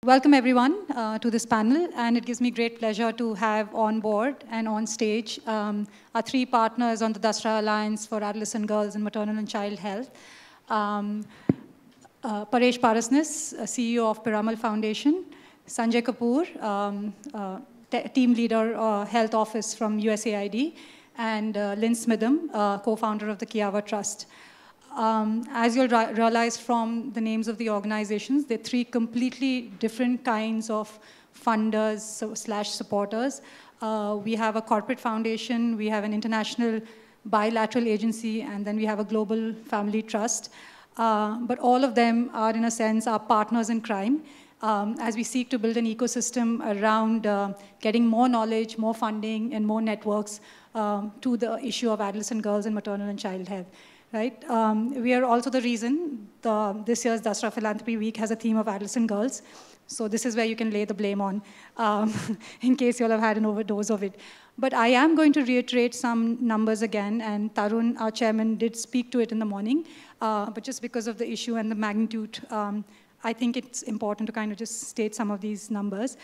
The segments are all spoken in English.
Welcome everyone to this panel, and it gives me great pleasure to have on board and on stage our three partners on the Dasra Alliance for Adolescent Girls in Maternal and Child Health. Paresh Parasnis, CEO of Piramal Foundation, Sanjay Kapur, team leader, Health Office from USAID, and Lynn Smitham, co-founder of the Kiawa Trust. As you'll realize from the names of the organizations, they're three completely different kinds of funders slash supporters. We have a corporate foundation, we have an international bilateral agency, and then we have a global family trust. But all of them are, in a sense, our partners in crime as we seek to build an ecosystem around getting more knowledge, more funding, and more networks to the issue of adolescent girls in maternal and child health. Right? We are also the reason this year's Dasra Philanthropy Week has a theme of adolescent girls. So this is where you can lay the blame on in case you'll have had an overdose of it. But I am going to reiterate some numbers again, and Tarun, our chairman, did speak to it in the morning. But just because of the issue and the magnitude, I think it's important to kind of just state some of these numbers.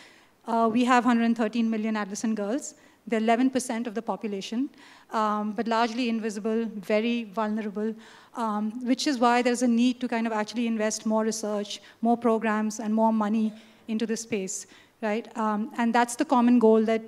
We have 113 million adolescent girls. They're 11% of the population, but largely invisible, very vulnerable, which is why there's a need to kind of actually invest more research, more programs, and more money into this space, right? And that's the common goal that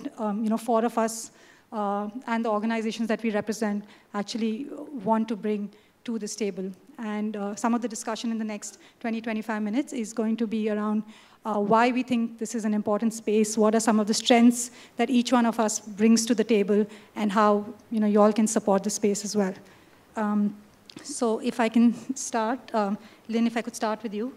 four of us and the organizations that we represent actually want to bring to this table. And some of the discussion in the next 20-25 minutes is going to be around why we think this is an important space, what are some of the strengths that each one of us brings to the table, and how you all can support the space as well. So if I can start, Lynn, if I could start with you.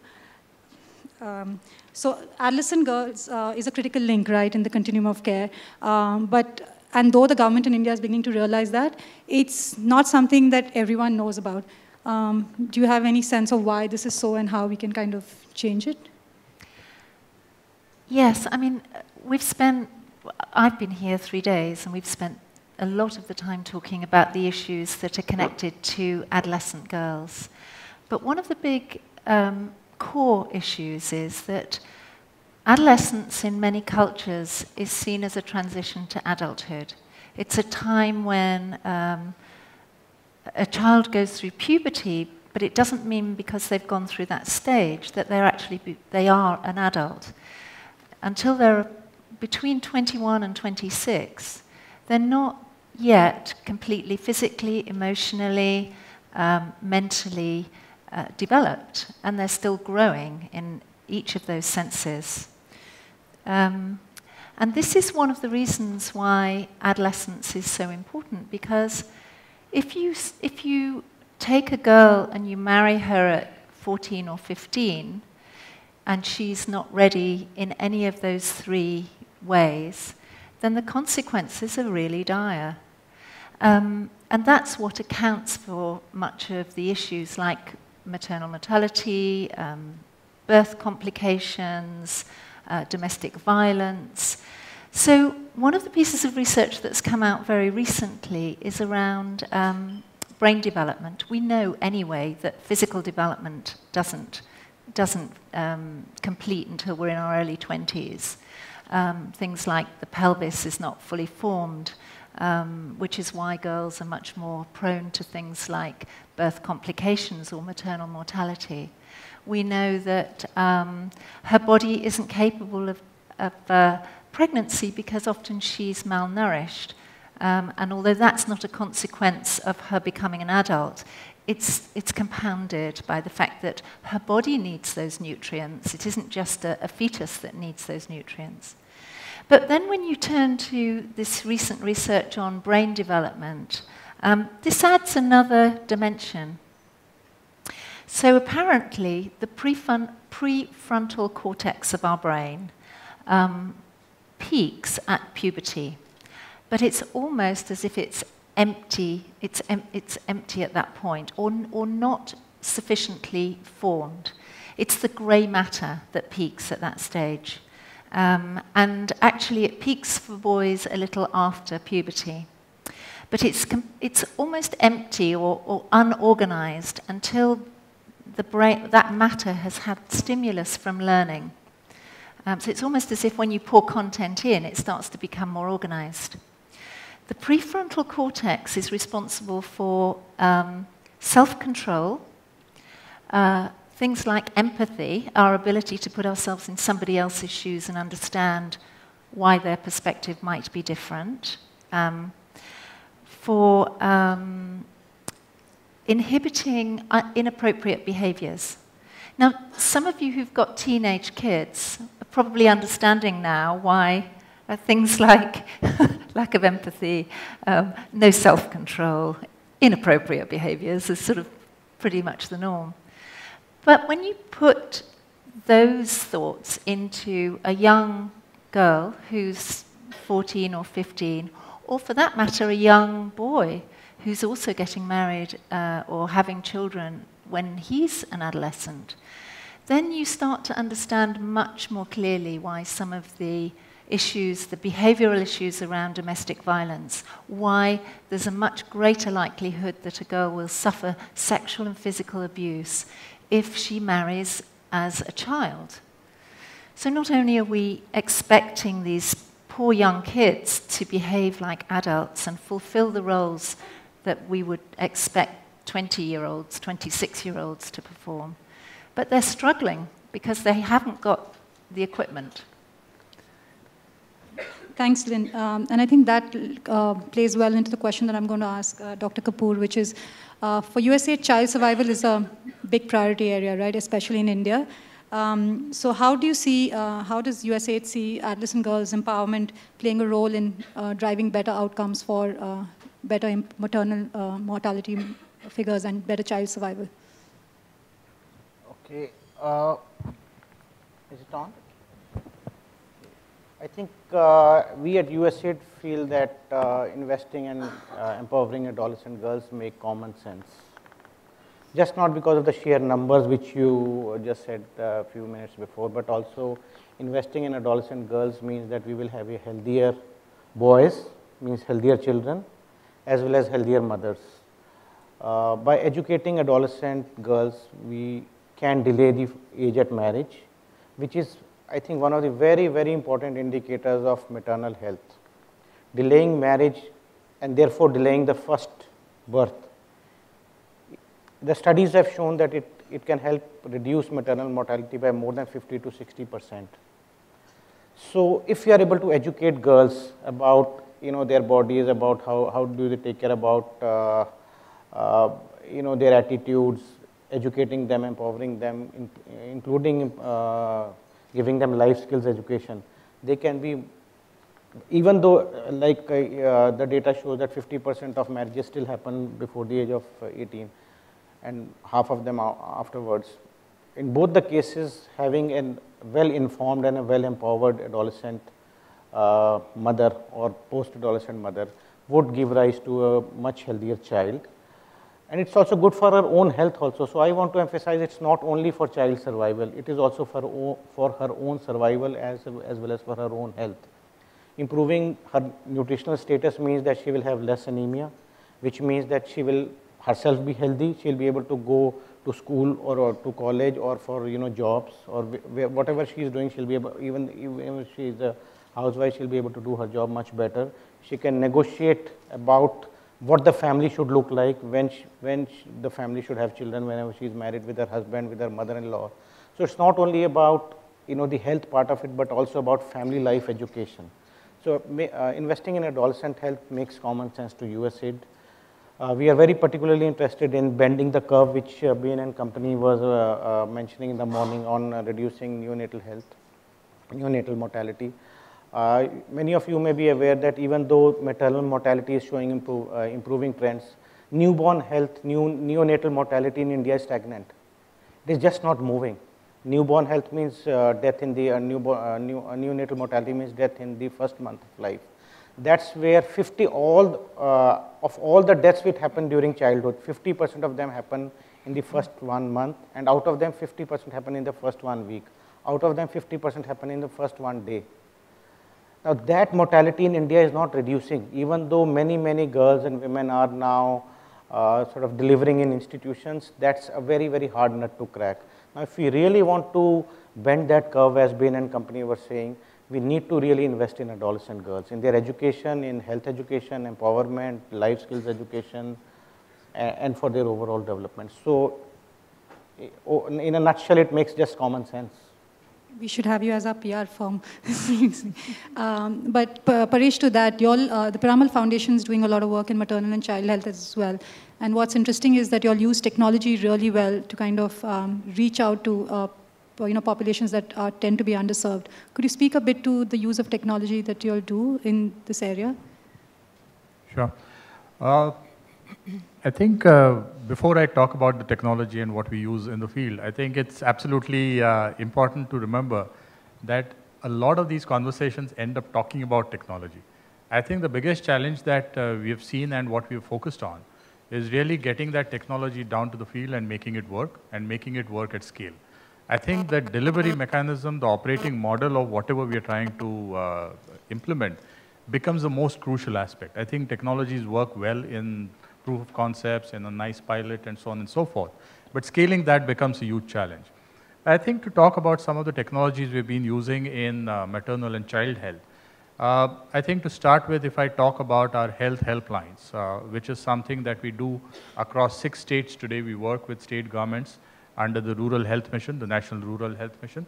So adolescent girls is a critical link, right, in the continuum of care. And though the government in India is beginning to realize that, it's not something that everyone knows about. Do you have any sense of why this is so and how we can kind of change it? Yes, I mean, I've been here 3 days, and we've spent a lot of the time talking about the issues that are connected to adolescent girls. But one of the big core issues is that adolescence in many cultures is seen as a transition to adulthood. It's a time when a child goes through puberty, but it doesn't mean because they've gone through that stage that they are an adult. Until they're between 21 and 26, they're not yet completely physically, emotionally, mentally developed, and they're still growing in each of those senses. And this is one of the reasons why adolescence is so important, because if you take a girl and you marry her at 14 or 15, and she's not ready in any of those three ways, then the consequences are really dire. And that's what accounts for much of the issues like maternal mortality, birth complications, domestic violence. So one of the pieces of research that's come out very recently is around brain development. We know anyway that physical development doesn't complete until we're in our early 20s. Things like the pelvis is not fully formed, which is why girls are much more prone to things like birth complications or maternal mortality. We know that her body isn't capable of pregnancy because often she's malnourished. And although that's not a consequence of her becoming an adult, it's compounded by the fact that her body needs those nutrients. It isn't just a fetus that needs those nutrients. But then when you turn to this recent research on brain development, this adds another dimension. So apparently, the prefrontal cortex of our brain peaks at puberty, but it's almost as if it's empty. It's empty at that point, or not sufficiently formed. It's the grey matter that peaks at that stage. And actually, it peaks for boys a little after puberty. But it's almost empty or unorganized until the brain, that matter has had stimulus from learning. So it's almost as if when you pour content in, it starts to become more organized. The prefrontal cortex is responsible for self-control, things like empathy, our ability to put ourselves in somebody else's shoes and understand why their perspective might be different, for inhibiting inappropriate behaviors. Now, some of you who've got teenage kids are probably understanding now why things like lack of empathy, no self-control, inappropriate behaviors is sort of pretty much the norm. But when you put those thoughts into a young girl who's 14 or 15, or for that matter, a young boy who's also getting married or having children when he's an adolescent, then you start to understand much more clearly why some of the issues, the behavioral issues around domestic violence, why there's a much greater likelihood that a girl will suffer sexual and physical abuse if she marries as a child. So not only are we expecting these poor young kids to behave like adults and fulfill the roles that we would expect 20-year-olds, 26-year-olds to perform, but they're struggling because they haven't got the equipment. Thanks, Lynn. And I think that plays well into the question that I'm going to ask Dr. Kapur, which is, for USAID, child survival is a big priority area, right, especially in India. So how do you see, how does USAID see adolescent girls' empowerment playing a role in driving better outcomes for better maternal mortality figures and better child survival? Okay. Is it on? I think we at USAID feel that investing and empowering adolescent girls make common sense. Just not because of the sheer numbers which you just said a few minutes before, but also investing in adolescent girls means that we will have a healthier boys, means healthier children, as well as healthier mothers. By educating adolescent girls, we can delay the age at marriage, which is, I think, one of the very, very important indicators of maternal health. Delaying marriage and therefore delaying the first birth. The studies have shown that it can help reduce maternal mortality by more than 50 to 60%. So if you are able to educate girls about their bodies, about how do they take care about their attitudes, educating them, empowering them, including giving them life skills education, they can be, even though like the data shows that 50% of marriages still happen before the age of 18 and half of them afterwards. In both the cases, having a well-informed and a well-empowered adolescent mother or post-adolescent mother would give rise to a much healthier child. And it's also good for her own health also. So I want to emphasize it's not only for child survival, it is also for her own survival as well as for her own health. Improving her nutritional status means that she will have less anemia, which means that she will herself be healthy, she'll be able to go to school or to college or for jobs or whatever she is doing, she'll be able, even if she is a housewife, she'll be able to do her job much better. She can negotiate about what the family should look like, when the family should have children, whenever she is married, with her husband, with her mother-in-law. So it's not only about the health part of it, but also about family life education. So investing in adolescent health makes common sense to USAID. We are very particularly interested in bending the curve, which Bain and company was mentioning in the morning on reducing neonatal mortality. Many of you may be aware that even though maternal mortality is showing improving trends, newborn health, neonatal mortality in India is stagnant. It is just not moving. Newborn health means death in the neonatal mortality means death in the first month of life. That's where of all the deaths which happen during childhood, 50% of them happen in the first 1 month, and out of them 50% happen in the first 1 week. Out of them 50% happen in the first 1 day. Now that mortality in India is not reducing, even though many girls and women are now sort of delivering in institutions. That's a very, very hard nut to crack. Now, if we really want to bend that curve, as Bain and company were saying, we need to really invest in adolescent girls, in their education, in health education, empowerment, life skills education, and for their overall development. So, in a nutshell, it makes just common sense. We should have you as our PR firm. But Paresh, to that, the Piramal Foundation is doing a lot of work in maternal and child health as well. And what's interesting is that you all use technology really well to kind of reach out to populations that tend to be underserved. Could you speak a bit to the use of technology that you all do in this area? Sure. I think before I talk about the technology and what we use in the field, I think it's absolutely important to remember that a lot of these conversations end up talking about technology. I think the biggest challenge that we have seen and what we have focused on is really getting that technology down to the field and making it work at scale. I think the delivery mechanism, the operating model of whatever we are trying to implement becomes the most crucial aspect. I think technologies work well in proof of concepts and a nice pilot and so on and so forth. But scaling that becomes a huge challenge. I think to talk about some of the technologies we've been using in maternal and child health, I think to start with, if I talk about our health helplines, which is something that we do across 6 states today, we work with state governments under the Rural Health Mission, the National Rural Health Mission.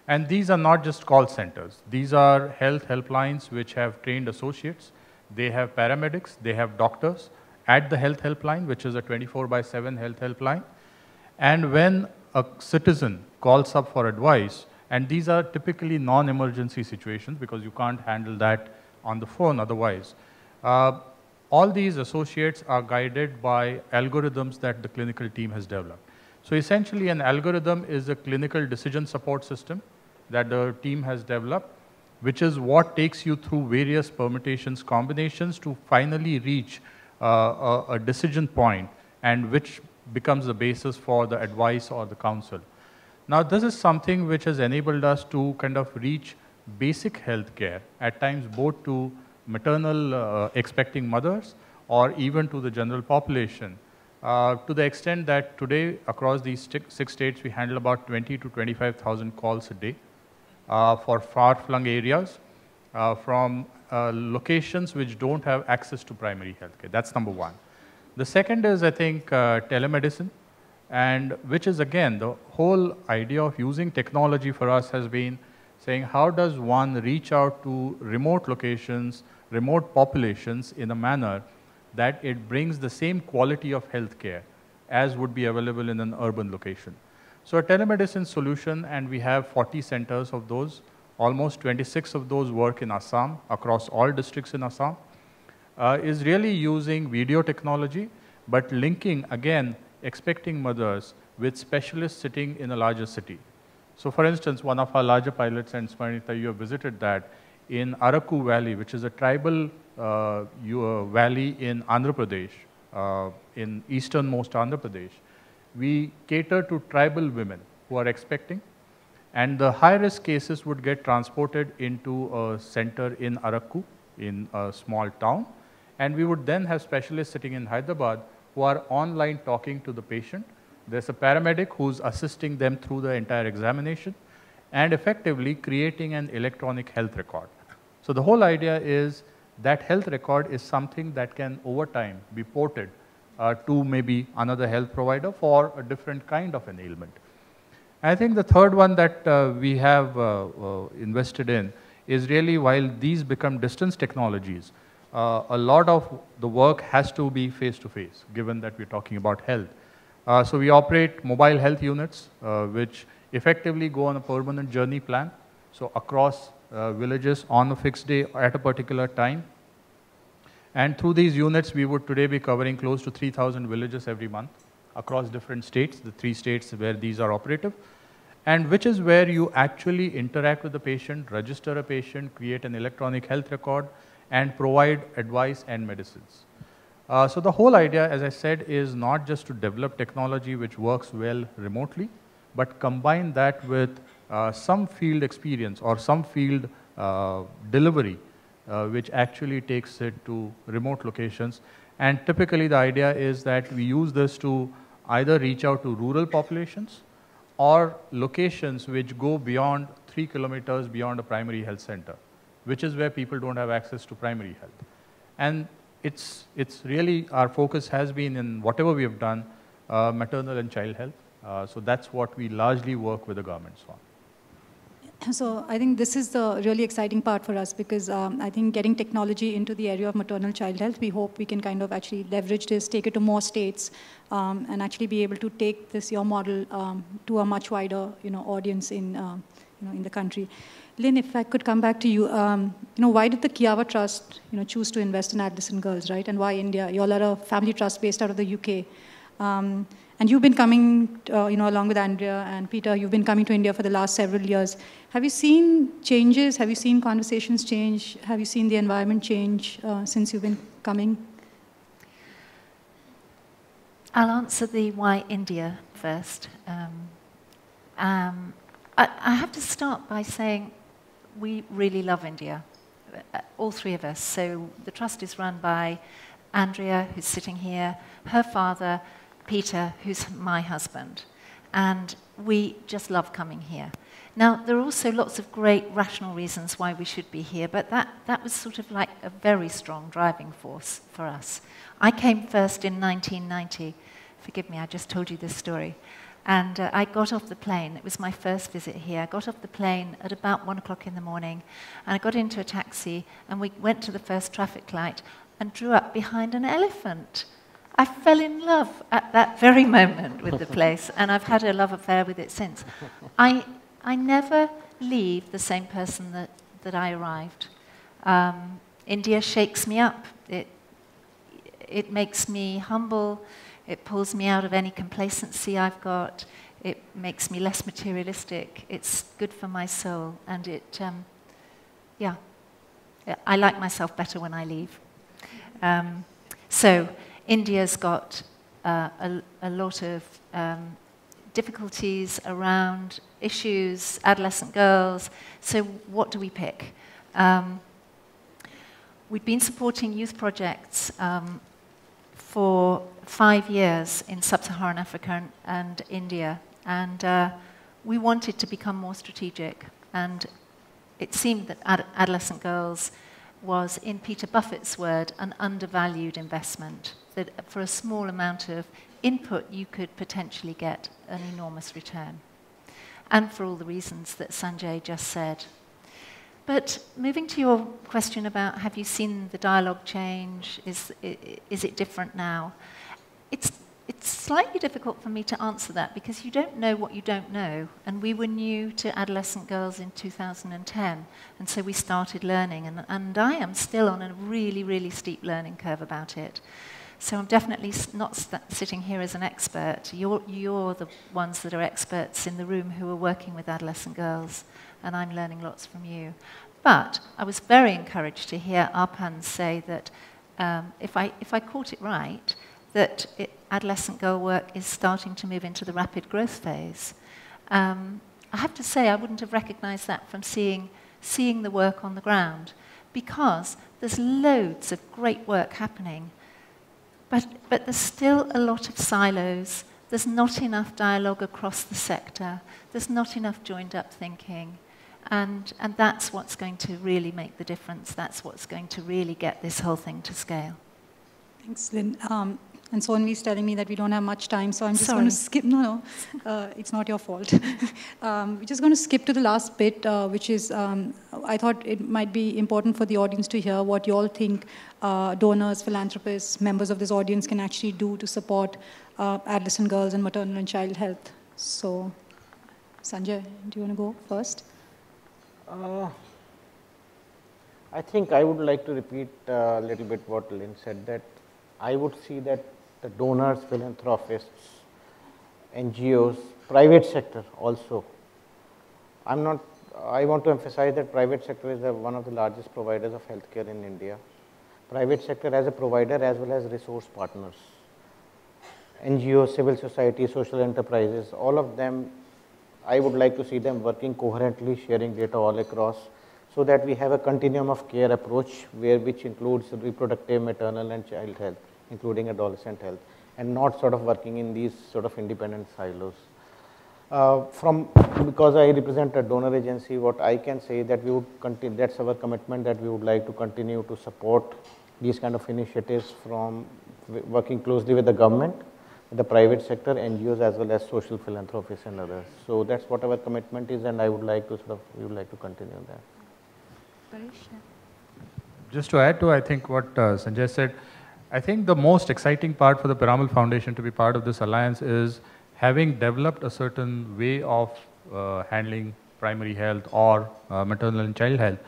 And these are not just call centers. These are health helplines which have trained associates. They have paramedics, they have doctors at the health helpline, which is a 24/7 health helpline. And when a citizen calls up for advice, and these are typically non-emergency situations because you can't handle that on the phone otherwise, all these associates are guided by algorithms that the clinical team has developed. So essentially an algorithm is a clinical decision support system that the team has developed, which is what takes you through various permutations, combinations to finally reach a decision point, and which becomes the basis for the advice or the counsel. Now, this is something which has enabled us to kind of reach basic health care, at times both to maternal expecting mothers or even to the general population, to the extent that today across these 6 states we handle about 20 to 25,000 calls a day for far-flung areas from locations which don't have access to primary health care. That's number one. The second is, I think, telemedicine, and which is, again, the whole idea of using technology for us has been saying how does one reach out to remote locations, remote populations in a manner that it brings the same quality of health care as would be available in an urban location. So a telemedicine solution, and we have 40 centers of those. Almost 26 of those work in Assam, across all districts in Assam, is really using video technology, but linking, again, expecting mothers with specialists sitting in a larger city. So for instance, one of our larger pilots, and Smarnita, you have visited that, in Araku Valley, which is a tribal valley in Andhra Pradesh, in easternmost Andhra Pradesh, we cater to tribal women who are expecting, and the high-risk cases would get transported into a center in Araku, in a small town, and we would then have specialists sitting in Hyderabad who are online talking to the patient. There's a paramedic who's assisting them through the entire examination and effectively creating an electronic health record. So the whole idea is that health record is something that can over time be ported to maybe another health provider for a different kind of an ailment. I think the third one that we have invested in is really, while these become distance technologies, a lot of the work has to be face-to-face, given that we're talking about health. So we operate mobile health units, which effectively go on a permanent journey plan, so across villages on a fixed day at a particular time. And through these units, we would today be covering close to 3,000 villages every month across different states, the 3 states where these are operative, and which is where you actually interact with the patient, register a patient, create an electronic health record, and provide advice and medicines. So the whole idea, as I said, is not just to develop technology which works well remotely, but combine that with some field experience or some field delivery, which actually takes it to remote locations. And typically the idea is that we use this to either reach out to rural populations or locations which go beyond 3 kilometers beyond a primary health center, which is where people don't have access to primary health. And it's really, our focus has been in whatever we have done, maternal and child health. So that's what we largely work with the governments on. So I think this is the really exciting part for us, because I think getting technology into the area of maternal child health, we hope we can kind of actually leverage this, take it to more states, and actually be able to take this, your model, to a much wider, audience in, in the country. Lynn, if I could come back to you, why did the Kiawa Trust, choose to invest in adolescent girls, right? And why India? You all are a family trust based out of the UK. And you've been coming, along with Andrea and Peter, you've been coming to India for the last several years. Have you seen changes? Have you seen conversations change? Have you seen the environment change since you've been coming? I'll answer the why India first. I have to start by saying we really love India, all three of us. So the trust is run by Andrea, who's sitting here, her father, Peter, who's my husband, and we just love coming here. Now, there are also lots of great rational reasons why we should be here, but that was sort of like a very strong driving force for us. I came first in 1990. Forgive me, I just told you this story. And I got off the plane. It was my first visit here. I got off the plane at about 1 o'clock in the morning, and I got into a taxi, and we went to the first traffic light and drew up behind an elephant. I fell in love at that very moment with the place, and I've had a love affair with it since. I never leave the same person that I arrived. India shakes me up. It makes me humble. It pulls me out of any complacency I've got. It makes me less materialistic. It's good for my soul, and I like myself better when I leave. So India's got a lot of difficulties around issues, adolescent girls. So what do we pick? We've been supporting youth projects for 5 years in sub-Saharan Africa and India, and we wanted to become more strategic. And it seemed that adolescent girls was, in Peter Buffett's word, an undervalued investment, that for a small amount of input you could potentially get an enormous return. And for all the reasons that Sanjay just said. But moving to your question about have you seen the dialogue change, is it different now? It's slightly difficult for me to answer that because you don't know what you don't know. And we were new to adolescent girls in 2010, and so we started learning. And I am still on a really, really steep learning curve about it. So I'm definitely not sitting here as an expert. You're the ones that are experts in the room who are working with adolescent girls, and I'm learning lots from you. But I was very encouraged to hear Arpan say that, if I caught it right, that adolescent girl work is starting to move into the rapid growth phase. I have to say I wouldn't have recognized that from seeing the work on the ground, because there's loads of great work happening. But there's still a lot of silos. There's not enough dialogue across the sector. There's not enough joined-up thinking. And that's what's going to really make the difference. That's what's going to really get this whole thing to scale. Thanks, Lynn. And Sonvi's telling me that we don't have much time, so I'm just going to skip. No, it's not your fault. We're just going to skip to the last bit, which is, I thought it might be important for the audience to hear what you all think donors, philanthropists, members of this audience can actually do to support adolescent girls and maternal and child health. So, Sanjay, do you want to go first? I think I would like to repeat a little bit what Lynn said, that I would see that the donors, philanthropists, NGOs, private sector also. I want to emphasize that private sector is one of the largest providers of healthcare in India. Private sector as a provider as well as resource partners. NGOs, civil society, social enterprises, all of them, I would like to see them working coherently, sharing data all across, so that we have a continuum of care approach which includes reproductive, maternal and child health, including adolescent health, and not sort of working in these sort of independent silos. Because I represent a donor agency, what I can say that we would continue, that's our commitment, that we would like to continue to support these kind of initiatives from working closely with the government, the private sector, NGOs, as well as social philanthropists and others. So that's what our commitment is, and I would like to we would like to continue that. Just to add to, I think what Sanjay said, I think the most exciting part for the Piramal Foundation to be part of this alliance is having developed a certain way of handling primary health or maternal and child health.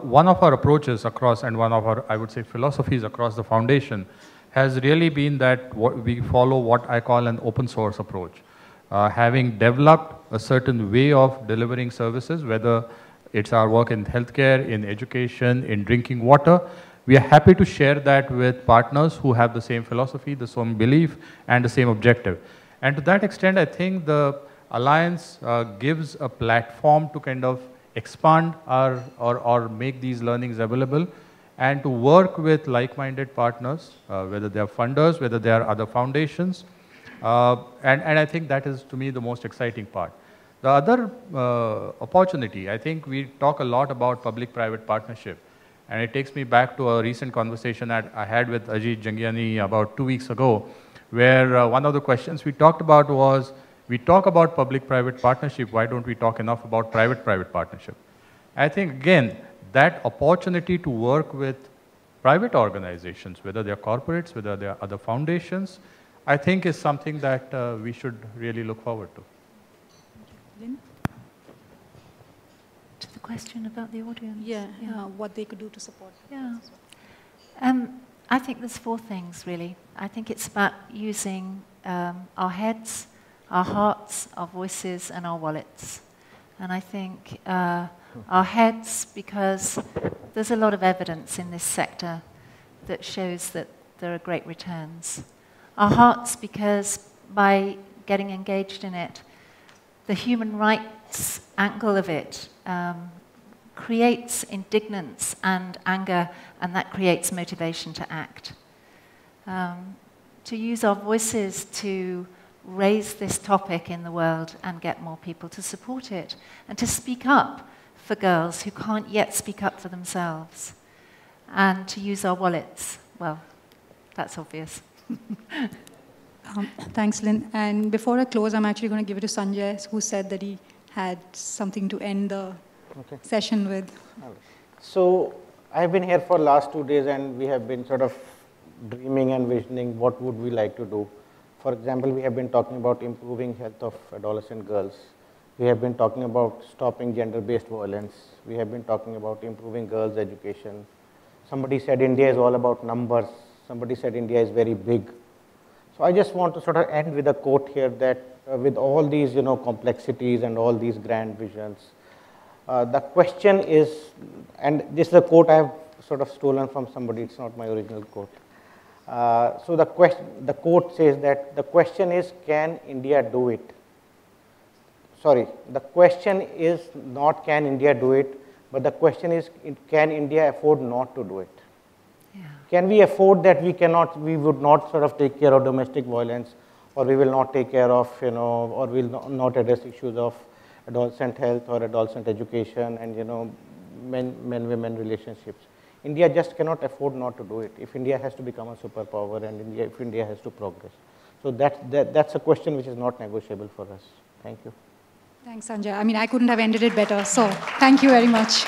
One of our approaches across, and one of our, I would say, philosophies across the foundation has really been that we follow what I call an open source approach. Having developed a certain way of delivering services, whether it's our work in healthcare, in education, in drinking water, we are happy to share that with partners who have the same philosophy, the same belief, and the same objective. And to that extent, I think the alliance gives a platform to kind of expand or make these learnings available, and to work with like-minded partners, whether they are funders, whether they are other foundations. And I think that is, to me, the most exciting part. The other opportunity, I think we talk a lot about public-private partnership. And it takes me back to a recent conversation that I had with Ajit Jangiani about 2 weeks ago, where one of the questions we talked about was, we talk about public-private partnership, why don't we talk enough about private-private partnership? I think, again, that opportunity to work with private organizations, whether they're corporates, whether they're other foundations, I think is something that we should really look forward to. Lynn? To the question about the audience. Yeah, what they could do to support. Yeah. I think there's 4 things, really. I think it's about using our heads, our hearts, our voices, and our wallets. And I think our heads, because there's a lot of evidence in this sector that shows that there are great returns. Our hearts, because by getting engaged in it, the human rights angle of it creates indignance and anger, and that creates motivation to act. To use our voices to raise this topic in the world and get more people to support it, and to speak up for girls who can't yet speak up for themselves, and to use our wallets. Well, that's obvious. Thanks, Lynn. And before I close, I'm actually going to give it to Sanjay, who said that he had something to end the session with. So I've been here for last 2 days, and we have been sort of dreaming and visioning what would we like to do. For example, we have been talking about improving health of adolescent girls. We have been talking about stopping gender-based violence. We have been talking about improving girls' education. Somebody said India is all about numbers. Somebody said India is very big. So I just want to sort of end with a quote here that with all these, complexities and all these grand visions, the question is, and this is a quote I have sort of stolen from somebody, it's not my original quote. So the quote says that the question is, can India do it? Sorry, the question is not can India do it, but the question is, can India afford not to do it? Yeah. Can we afford that we would not sort of take care of domestic violence, or we will not take care of, or we will not address issues of adolescent health or adolescent education and, men-women relationships. India just cannot afford not to do it if India has to become a superpower and if India has to progress. So that's a question which is not negotiable for us. Thank you. Thanks, Sanjay. I mean, I couldn't have ended it better. So thank you very much.